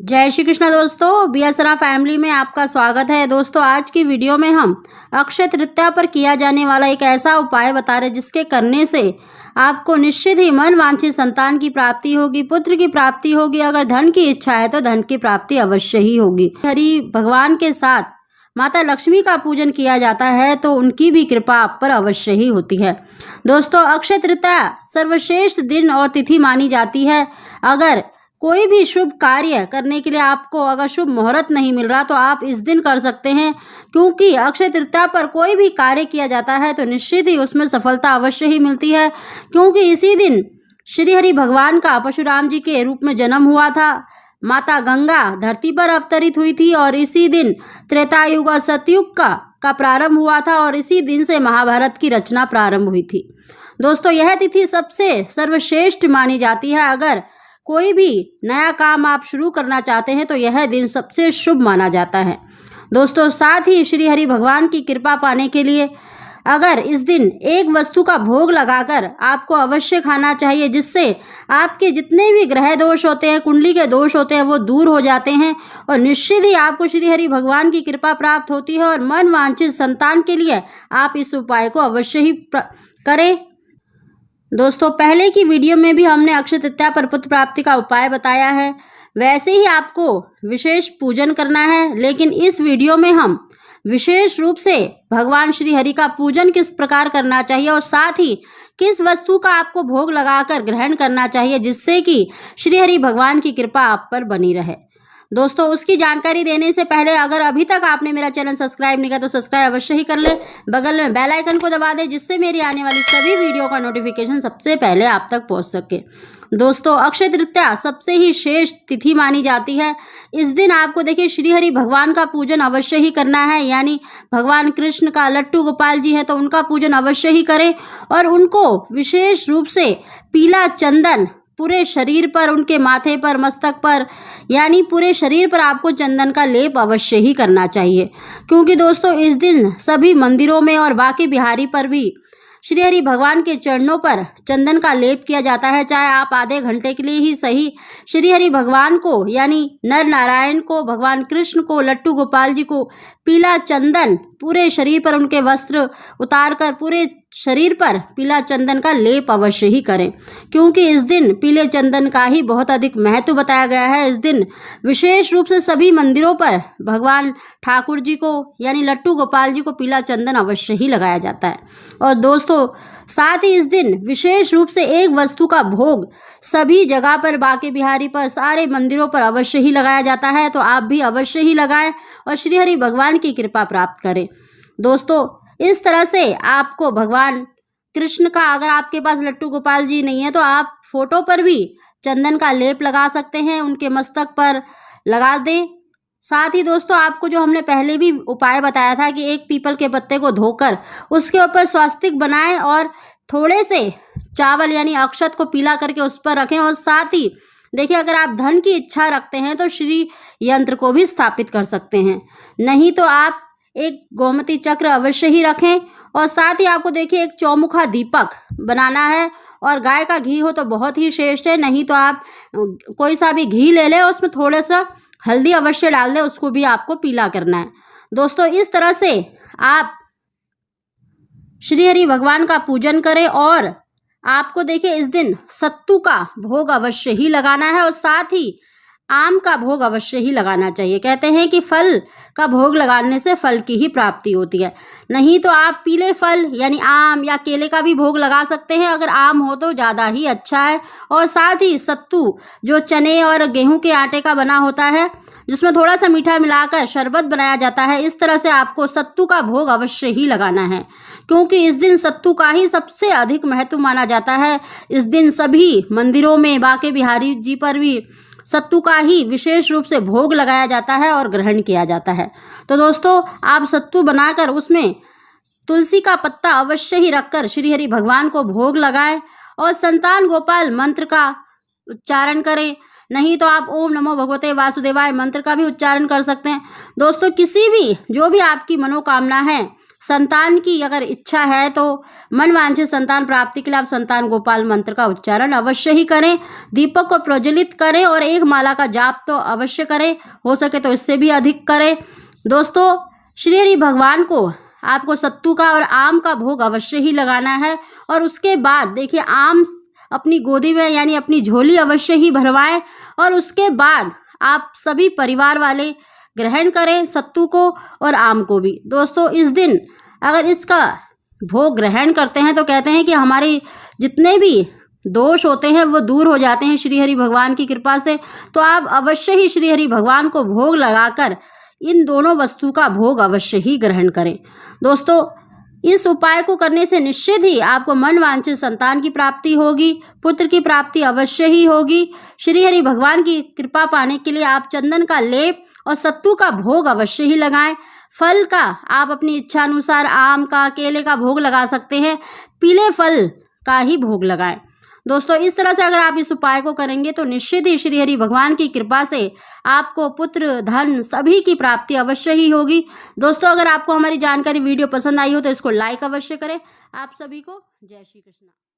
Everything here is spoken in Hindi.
जय श्री कृष्ण दोस्तों, बीएसरा फैमिली में आपका स्वागत है। दोस्तों, आज की वीडियो में हम अक्षय तृतीया पर किया जाने वाला एक ऐसा उपाय बता रहे जिसके करने से आपको निश्चित ही मन वांछित संतान की प्राप्ति होगी, पुत्र की प्राप्ति होगी। अगर धन की इच्छा है तो धन की प्राप्ति अवश्य ही होगी। हरि भगवान के साथ माता लक्ष्मी का पूजन किया जाता है तो उनकी भी कृपा आप पर अवश्य ही होती है। दोस्तों, अक्षय तृतीया सर्वश्रेष्ठ दिन और तिथि मानी जाती है। अगर कोई भी शुभ कार्य करने के लिए आपको अगर शुभ मुहूर्त नहीं मिल रहा तो आप इस दिन कर सकते हैं, क्योंकि अक्षय तृतीया पर कोई भी कार्य किया जाता है तो निश्चित ही उसमें सफलता अवश्य ही मिलती है, क्योंकि इसी दिन श्री हरि भगवान का परशुराम जी के रूप में जन्म हुआ था। माता गंगा धरती पर अवतरित हुई थी और इसी दिन त्रेता युग और सतयुग का प्रारंभ हुआ था और इसी दिन से महाभारत की रचना प्रारंभ हुई थी। दोस्तों, यह तिथि सबसे सर्वश्रेष्ठ मानी जाती है। अगर कोई भी नया काम आप शुरू करना चाहते हैं तो यह दिन सबसे शुभ माना जाता है। दोस्तों, साथ ही श्री हरि भगवान की कृपा पाने के लिए अगर इस दिन एक वस्तु का भोग लगाकर आपको अवश्य खाना चाहिए, जिससे आपके जितने भी ग्रह दोष होते हैं, कुंडली के दोष होते हैं, वो दूर हो जाते हैं और निश्चित ही आपको श्री हरि भगवान की कृपा प्राप्त होती है और मन वांछित संतान के लिए आप इस उपाय को अवश्य ही करें। दोस्तों, पहले की वीडियो में भी हमने अक्षय तृतीया पर पुत्र प्राप्ति का उपाय बताया है, वैसे ही आपको विशेष पूजन करना है। लेकिन इस वीडियो में हम विशेष रूप से भगवान श्री हरि का पूजन किस प्रकार करना चाहिए और साथ ही किस वस्तु का आपको भोग लगाकर ग्रहण करना चाहिए, जिससे कि श्री हरि भगवान की कृपा आप पर बनी रहे। दोस्तों, उसकी जानकारी देने से पहले अगर अभी तक आपने मेरा चैनल सब्सक्राइब नहीं किया तो सब्सक्राइब अवश्य ही कर लें। बगल में बेल आइकन को दबा दें, जिससे मेरी आने वाली सभी वीडियो का नोटिफिकेशन सबसे पहले आप तक पहुंच सके। दोस्तों, अक्षय तृतीया सबसे ही श्रेष्ठ तिथि मानी जाती है। इस दिन आपको देखिए श्री हरि भगवान का पूजन अवश्य ही करना है, यानी भगवान कृष्ण का लट्टू गोपाल जी हैं तो उनका पूजन अवश्य ही करें और उनको विशेष रूप से पीला चंदन पूरे शरीर पर, उनके माथे पर, मस्तक पर, यानी पूरे शरीर पर आपको चंदन का लेप अवश्य ही करना चाहिए, क्योंकि दोस्तों इस दिन सभी मंदिरों में और बाकी बिहारी पर भी श्री हरि भगवान के चरणों पर चंदन का लेप किया जाता है। चाहे आप आधे घंटे के लिए ही सही श्री हरि भगवान को, यानी नर नारायण को, भगवान कृष्ण को, लट्टू गोपाल जी को पीला चंदन पूरे शरीर पर, उनके वस्त्र उतार कर पूरे शरीर पर पीला चंदन का लेप अवश्य ही करें, क्योंकि इस दिन पीले चंदन का ही बहुत अधिक महत्व बताया गया है। इस दिन विशेष रूप से सभी मंदिरों पर भगवान ठाकुर जी को, यानी लट्टू गोपाल जी को पीला चंदन अवश्य ही लगाया जाता है। और दोस्तों, साथ ही इस दिन विशेष रूप से एक वस्तु का भोग सभी जगह पर, बाके बिहारी पर, सारे मंदिरों पर अवश्य ही लगाया जाता है, तो आप भी अवश्य ही लगाएं और श्री हरि भगवान की कृपा प्राप्त करें। दोस्तों, इस तरह से आपको भगवान कृष्ण का, अगर आपके पास लट्टू गोपाल जी नहीं है तो आप फोटो पर भी चंदन का लेप लगा सकते हैं, उनके मस्तक पर लगा दें। साथ ही दोस्तों, आपको जो हमने पहले भी उपाय बताया था कि एक पीपल के पत्ते को धोकर उसके ऊपर स्वास्तिक बनाएं और थोड़े से चावल यानी अक्षत को पीला करके उस पर रखें। और साथ ही देखिए, अगर आप धन की इच्छा रखते हैं तो श्री यंत्र को भी स्थापित कर सकते हैं, नहीं तो आप एक गोमती चक्र अवश्य ही रखें। और साथ ही आपको देखिए एक चौमुखा दीपक बनाना है और गाय का घी हो तो बहुत ही श्रेष्ठ है, नहीं तो आप कोई सा भी घी ले लें और उसमें थोड़ा सा हल्दी अवश्य डाल दें, उसको भी आपको पीला करना है। दोस्तों, इस तरह से आप श्री हरि भगवान का पूजन करें और आपको देखिए इस दिन सत्तू का भोग अवश्य ही लगाना है और साथ ही आम का भोग अवश्य ही लगाना चाहिए। कहते हैं कि फल का भोग लगाने से फल की ही प्राप्ति होती है, नहीं तो आप पीले फल यानी आम या केले का भी भोग लगा सकते हैं। अगर आम हो तो ज़्यादा ही अच्छा है। और साथ ही सत्तू जो चने और गेहूं के आटे का बना होता है, जिसमें थोड़ा सा मीठा मिलाकर शरबत बनाया जाता है, इस तरह से आपको सत्तू का भोग अवश्य ही लगाना है, क्योंकि इस दिन सत्तू का ही सबसे अधिक महत्व माना जाता है। इस दिन सभी मंदिरों में, बाके बिहारी जी पर भी सत्तू का ही विशेष रूप से भोग लगाया जाता है और ग्रहण किया जाता है। तो दोस्तों, आप सत्तू बनाकर उसमें तुलसी का पत्ता अवश्य ही रखकर श्री हरि भगवान को भोग लगाएं और संतान गोपाल मंत्र का उच्चारण करें, नहीं तो आप ओम नमो भगवते वासुदेवाय मंत्र का भी उच्चारण कर सकते हैं। दोस्तों, किसी भी जो भी आपकी मनोकामना है संतान की अगर इच्छा है तो मनवांछित संतान प्राप्ति के लिए आप संतान गोपाल मंत्र का उच्चारण अवश्य ही करें, दीपक को प्रज्वलित करें और एक माला का जाप तो अवश्य करें, हो सके तो इससे भी अधिक करें। दोस्तों, श्री हरि भगवान को आपको सत्तू का और आम का भोग अवश्य ही लगाना है और उसके बाद देखिए आम अपनी गोदी में यानी अपनी झोली अवश्य ही भरवाएं और उसके बाद आप सभी परिवार वाले ग्रहण करें सत्तू को और आम को भी। दोस्तों, इस दिन अगर इसका भोग ग्रहण करते हैं तो कहते हैं कि हमारे जितने भी दोष होते हैं वो दूर हो जाते हैं श्री हरि भगवान की कृपा से। तो आप अवश्य ही श्री हरि भगवान को भोग लगाकर इन दोनों वस्तु का भोग अवश्य ही ग्रहण करें। दोस्तों, इस उपाय को करने से निश्चित ही आपको मनवांछित संतान की प्राप्ति होगी, पुत्र की प्राप्ति अवश्य ही होगी। श्री हरि भगवान की कृपा पाने के लिए आप चंदन का लेप और सत्तू का भोग अवश्य ही लगाएं। फल का आप अपनी इच्छा अनुसार आम का, केले का भोग लगा सकते हैं, पीले फल का ही भोग लगाएं। दोस्तों, इस तरह से अगर आप इस उपाय को करेंगे तो निश्चित ही श्री हरि भगवान की कृपा से आपको पुत्र, धन सभी की प्राप्ति अवश्य ही होगी। दोस्तों, अगर आपको हमारी जानकारी वीडियो पसंद आई हो तो इसको लाइक अवश्य करें। आप सभी को जय श्री कृष्ण।